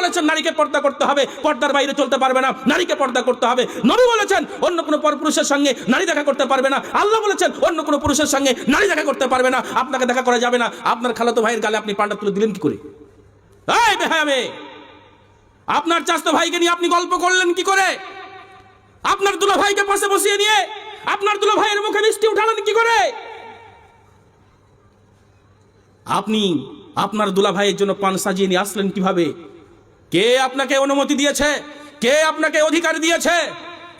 বলেছেন নারীকে পর্দা করতে হবে, পর্দার বাইরে চলতে পারবে না, নারীকে পর্দা করতে হবে। নবী বলেছেন অন্য কোনো পরপুরুষের সঙ্গে নারী দেখা করতে পারবে না। আল্লাহ বলেছেন অন্য কোনো পুরুষের সঙ্গে নারী দেখা করতে পারবে না, আপনাকে দেখা করা যাবে না। আপনার খালাতো ভাইয়ের গালে আপনি পান্ডা তুলে দিলেন কি করে? এই বেহায়ামে, আপনার চাচাতো ভাইকে নিয়ে আপনি গল্প করলেন কি করে? আপনার দুলা ভাইকে পাশে বসিয়ে নিয়ে আপনার দুলা ভাইয়ের মুখে মিষ্টি উঠালেন কি করে? আপনি আপনার দুলা ভাইয়ের জন্য পান সাজিয়ে নিয়ে আসলেন কিভাবে? কে আপনাকে অনুমতি দিয়েছে? কে আপনাকে অধিকার দিয়েছে?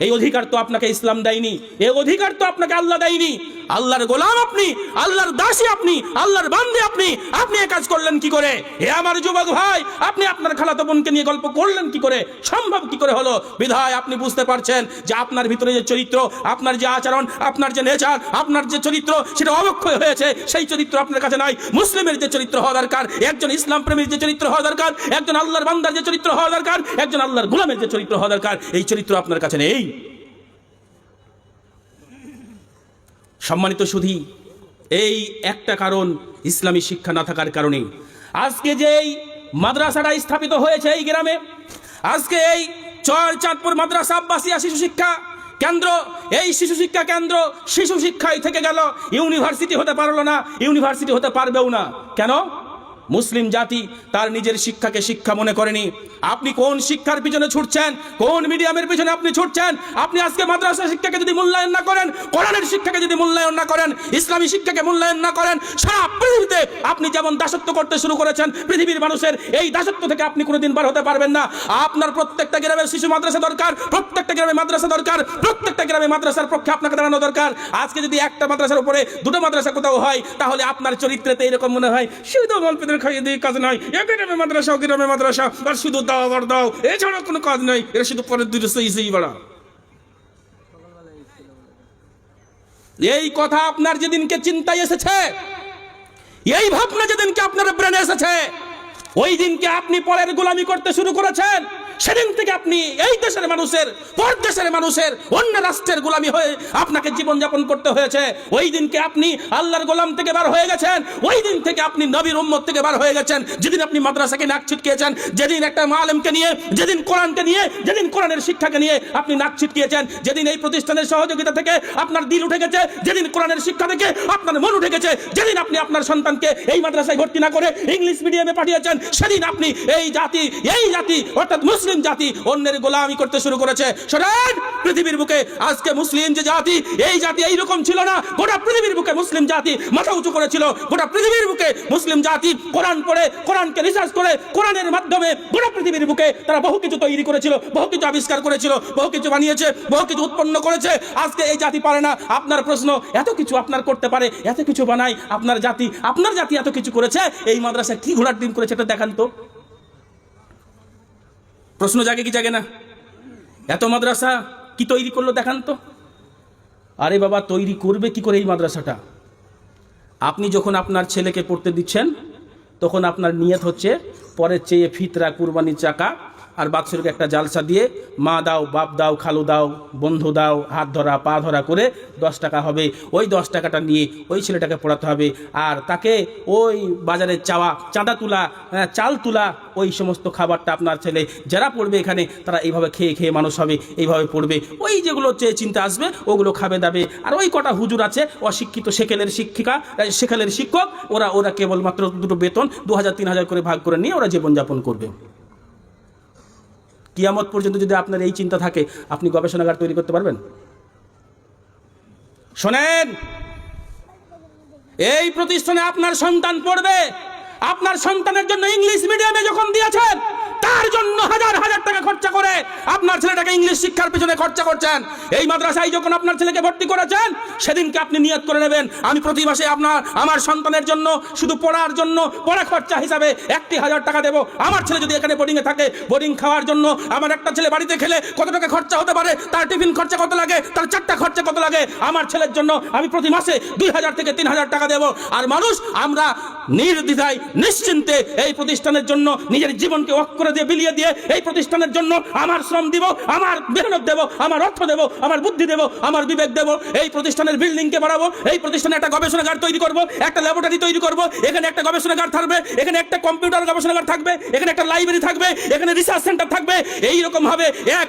এই অধিকার তো আপনাকে ইসলাম দেয়নি, এই অধিকার তো আপনাকে আল্লাহ দেয়নি। আল্লাহর গোলাম আপনি, আল্লাহর দাসী আপনি, আল্লাহর বান্দী আপনি। আপনি এই কাজ করলেন কি করে? হে আমার যুবক ভাই, আপনি আপনার খালাতো বোনকে নিয়ে গল্প করলেন কি করে? সম্ভব কি করে হলো? বিধায় আপনি বুঝতে পারছেন যে আপনার ভিতরে যে চরিত্র, আপনার যে আচরণ, আপনার যে নেচার, আপনার যে চরিত্র, সেটা অবক্ষয় হয়েছে। সেই চরিত্র আপনার কাছে নাই। মুসলিমের যে চরিত্র হওয়া দরকার, একজন ইসলাম প্রেমীর যে চরিত্র হওয়া দরকার, একজন আল্লাহর বান্দার যে চরিত্র হওয়া দরকার, একজন আল্লাহর গোলামের যে চরিত্র হওয়া দরকার, এই চরিত্র আপনার কাছে নেই। সম্মানিত সুধী, এই একটা কারণ, ইসলামী শিক্ষা না থাকার কারণে আজকে যেই মাদ্রাসাটা স্থাপিত হয়েছে এই গ্রামে, আজকে এই চাঁদপুর মাদ্রাসা আব্বাসিয়া শিশু শিক্ষা কেন্দ্র, এই শিশু শিক্ষা কেন্দ্র শিশু শিক্ষায় থেকে গেল, ইউনিভার্সিটি হতে পারলো না, ইউনিভার্সিটি হতে পারবেও না। কেন? মুসলিম জাতি তার নিজের শিক্ষাকে শিক্ষা মনে করেনি। আপনি কোন শিক্ষার পিছনে ছুটছেন? কোন মিডিয়ামের পিছনে আপনি ছুটছেন? আপনি আজকে মাদ্রাসা শিক্ষাকে যদি মূল্যায়ন না করেন, কোরআনের শিক্ষাকে যদি মূল্যায়ন না করেন, ইসলামী শিক্ষাকে মূল্যায়ন না করেন, সারা পৃথিবীতে আপনি যেমন দাসত্ব করতে শুরু করেছেন পৃথিবীর মানুষের, এই দাসত্ব থেকে আপনি কোনোদিন বার হতে পারবেন না। আপনার প্রত্যেকটা গ্রামের শিশু মাদ্রাসা দরকার, প্রত্যেকটা গ্রামে মাদ্রাসা দরকার, প্রত্যেকটা গ্রামে মাদ্রাসার পক্ষে আপনাকে দাঁড়ানো দরকার। আজকে যদি একটা মাদ্রাসার উপরে দুটো মাদ্রাসা কোথাও হয়, তাহলে আপনার চরিত্রেতে এরকম মনে হয় শুধু মলপেদের খাইয়ে দিয়ে কাজ নয়, এক গ্রামে মাদ্রাসা ও গ্রামে মাদ্রাসা, আর শুধু দাও আর দাও, এছাড়া কোনো কাজ নেই, এরা শুধু পরের দুটো সেই বাড়া। এই কথা আপনার যেদিনকে চিন্তায় এসেছে, এই ভাবনা যেদিনকে আপনার ব্রেনে এসেছে, ওই দিনকে আপনি পরের গোলামি করতে শুরু করেছেন। সেদিন থেকে আপনি এই দেশের মানুষের, পরদেশের মানুষের, অন্য রাষ্ট্রের গোলামি হয়ে আপনাকে জীবনযাপন করতে হয়েছে। ওই দিনকে আপনি আল্লাহর গোলাম থেকে বার হয়ে গেছেন, ওই দিন থেকে আপনি নবীর উম্মত থেকে বার হয়ে গেছেন। যেদিন আপনি মাদ্রাসাকে নাক ছিটকিয়েছেন, যেদিন একটা মালেমকে নিয়ে, যেদিন কোরআনকে নিয়ে, যেদিন কোরআনের শিক্ষাকে নিয়ে আপনি নাক ছিটকিয়েছেন, যেদিন এই প্রতিষ্ঠানের সহযোগিতা থেকে আপনার দিল উঠে গেছে, যেদিন কোরআনের শিক্ষা থেকে আপনার মন উঠে গেছে, যেদিন আপনি আপনার সন্তানকে এই মাদ্রাসায় ভর্তি না করে ইংলিশ মিডিয়ামে পাঠিয়েছেন, সেদিন আপনি এই জাতি অর্থাৎ মুসলিম জাতি অন্যের গোলামি করতে শুরু করেছে। শোনেন, পৃথিবীর বুকে আজকে মুসলিম যে জাতি, এই জাতি এইরকম ছিল না। গোটা পৃথিবীর বুকে মুসলিম জাতি মাথা উঁচু করেছিল। গোটা পৃথিবীর বুকে মুসলিম জাতি কোরআন পড়ে, কোরআনকে রিসার্চ করে, কোরআনের মাধ্যমে গোটা পৃথিবীর বুকে তারা বহু কিছু তৈরি করেছিল, বহু কিছু আবিষ্কার করেছিল, বহু কিছু বানিয়েছে, বহু কিছু উৎপন্ন করেছে। আজকে এই জাতি পারে না। আপনার প্রশ্ন, এত কিছু আপনার করতে পারে, এত কিছু বানায় আপনার জাতি এত কিছু করেছে, এই মাদ্রাসা কি ঘোড়ার ডিম করেছে এটা দেখান তো। প্রশ্ন জাগে কি জাগে না? এত মাদ্রাসা কি তৈরি করলো দেখান তো। আরে বাবা, তৈরি করবে কি করে এই মাদ্রাসাটা? আপনি যখন আপনার ছেলেকে পড়তে দিচ্ছেন, তখন আপনার নিয়ত হচ্ছে পরের চেয়ে ফিতরা, কুরবানির চাকা আর বাৎসরিক একটা জালসা দিয়ে মা দাও, বাপ দাও, খালু দাও, বন্ধু দাও, হাত ধরা পা ধরা করে 10 টাকা হবে, ওই 10 টাকাটা নিয়ে ওই ছেলেটাকে পড়াতে হবে। আর তাকে ওই বাজারে চাওয়া, চাঁদা তোলা, চাল তোলা, ওই সমস্ত খাবারটা আপনার ছেলে যারা পড়বে এখানে, তারা এইভাবে খেয়ে খেয়ে মানুষ হবে, এইভাবে পড়বে। ওই যেগুলো চিন্তা আসবে ওগুলো খাবে দাবে। আর ওই কটা হুজুর আছে অশিক্ষিত সেকেলের শিক্ষক, ওরা কেবলমাত্র দুটো বেতন 2000-3000 করে ভাগ করে নিয়ে ওরা জীবনযাপন করবে। কিয়ামত পর্যন্ত যদি আপনার এই চিন্তা থাকে, আপনি গবেষণাগার তৈরি করতে পারবেন? শোনেন, এই প্রতিষ্ঠানে আপনার সন্তান পড়বে, আপনার সন্তানের জন্য ইংলিশ মিডিয়ামে যখন দিয়েছেন, তার জন্য হাজার হাজার টাকা খরচা করে আপনার ছেলেটাকে ইংলিশ শিক্ষার পিছনে খরচা করছেন। এই মাদ্রাসায় যখন আপনার ছেলেকে ভর্তি করেছেন, সেদিনকে আপনি নিয়ত করে নেবেন, আমি প্রতি মাসে আমার সন্তানের জন্য শুধু পড়ার জন্য পড়া খরচা হিসাবে 1000 টাকা দেবো। আমার ছেলে যদি এখানে বোর্ডিংয়ে থাকে, বোর্ডিং খাওয়ার জন্য আমার একটা ছেলে বাড়িতে খেলে কত টাকা খরচা হতে পারে, তার টিফিন খরচা কত লাগে, তার চারটা খরচা কত লাগে, আমার ছেলের জন্য আমি প্রতি মাসে 2000 থেকে 3000 টাকা দেবো। আর মানুষ আমরা নির্দ্বিধায় নিশ্চিন্তে এই প্রতিষ্ঠানের জন্য নিজের জীবনকে ওয়াক্ফ করে করে দিয়ে বিলিয়ে দিয়ে এই প্রতিষ্ঠানের জন্য আমার শ্রম দিব, আমার মেহনত দেব, আমার অর্থ দেব, আমার বুদ্ধি দেব, আমার বিবেক দেব, এই প্রতিষ্ঠানের বিল্ডিংকে বাড়াবো, এই প্রতিষ্ঠানে একটা গবেষণাগার তৈরি করব, একটা ল্যাবরেটরি তৈরি করব, এখানে একটা গবেষণাগার থাকবে, এখানে একটা কম্পিউটার গবেষণাগার থাকবে, এখানে একটা লাইব্রেরি থাকবে, এখানে রিসার্চ সেন্টার থাকবে। এইরকম ভাবে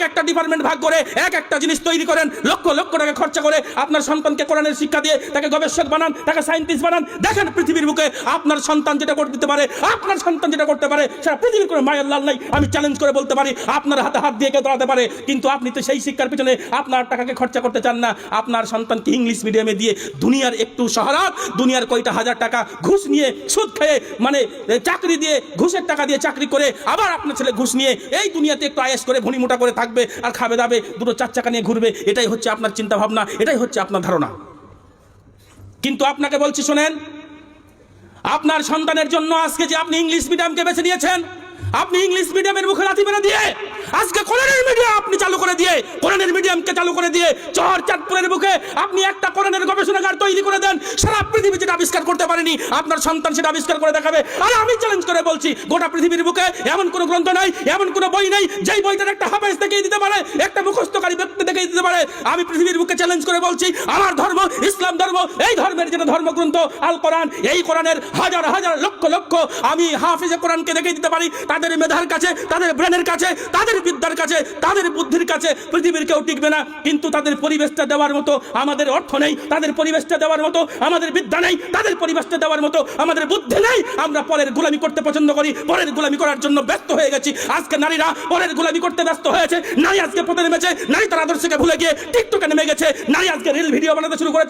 একটা ডিপার্টমেন্ট ভাগ করে একটা জিনিস তৈরি করেন, লক্ষ লক্ষ টাকা খরচা করে আপনার সন্তানকে কোরআনের শিক্ষা দিয়ে তাকে গবেষক বানান, তাকে সায়েন্টিস্ট বানান। দেখেন পৃথিবীর বুকে আপনার সন্তান যেটা করতে দিতে পারে, আপনার সন্তান যেটা করতে পারে, সারা পৃথিবীর কোনো মায়ের লাল নাই। আমি চ্যালেঞ্জ করে বলতে পারি আপনার হাতে হাত দিয়ে কেউ দাঁড়াতে পারে, কিন্তু আপনি তো সেই শিক্ষার পিছনে আপনার টাকাকে খরচা করতে চান না। আপনার সন্তানকে ইংলিশ মিডিয়ামে দিয়ে দুনিয়ার একটু শহরাত, দুনিয়ার কয়টা হাজার টাকা ঘুষ নিয়ে, সুদ খেয়ে, মানে চাকরি দিয়ে, ঘুষের টাকা দিয়ে চাকরি করে, আবার আপনার ছেলে ঘুষ নিয়ে এই দুনিয়াতে একটু আয়েশ করে ভনি মোটা করে থাকবে আর খাবে দাবে, দুটো চার চাকা নিয়ে ঘুরবে। এটাই হচ্ছে আপনার চিন্তা ভাবনা, এটাই হচ্ছে আপনার ধারণা। কিন্তু আপনাকে বলছি শোনেন, আপনার সন্তানের জন্য আজকে যে আপনি ইংলিশ মিডিয়ামকে বেছে নিয়েছেন, আপনি ইংলিশ মিডিয়ামের মুখে লাথি মেরে দিয়ে আজকে কোরআনের মিডিয়াম আপনি চালু করে দিয়ে, কোরআনের মিডিয়ামকে চালু করে দিয়ে চর চাঁদপুরের বুকে আপনি একটা কোরআনের গবেষণাগার তৈরি করে দেন। সারা পৃথিবী যেটা আবিষ্কার করতে পারেনি আপনার সন্তান সেটা আবিষ্কার করে দেখাবে। আর আমি চ্যালেঞ্জ করে বলছি, গোটা পৃথিবীর বুকে এমন কোনো গ্রন্থ নাই, এমন কোনো বই নেই যেই বইটার একটা হাফেজ দেখিয়ে দিতে পারে, একটা মুখস্থকারী ব্যক্তি দেখিয়ে দিতে পারে। আমি পৃথিবীর বুকে চ্যালেঞ্জ করে বলছি, আমার ধর্ম ইসলাম ধর্ম, এই ধর্মের যেটা ধর্মগ্রন্থ আল কোরআন, এই কোরআনের হাজার হাজার লক্ষ লক্ষ আমি হাফেজে কোরআনকে দেখিয়ে দিতে পারি। তাদের মেধার কাছে, তাদের ব্রেনের কাছে, তাদের বিদ্যার কাছে, তাদের বুদ্ধির কাছে পৃথিবীর কেউ টিকবে না। কিন্তু তাদের পরিবেশটা দেওয়ার মতো আমাদের অর্থ নেই, তাদের পরিবেশটা দেওয়ার মতো আমাদের বিদ্যা নেই, তাদের পরিবেশটা দেওয়ার মতো আমাদের বুদ্ধি নেই। আমরা পরের গোলামি করতে পছন্দ করি, পরের গোলামি করার জন্য ব্যস্ত হয়ে গেছি। আজকে নারীরা পরের গোলামি করতে ব্যস্ত হয়েছে, নারী আজকে পথে নেমেছে, নারী তার আদর্শকে ভুলে গিয়ে টিকটকে নেমে গেছে, নারী আজকে রিল ভিডিও বানাতে শুরু করেছে।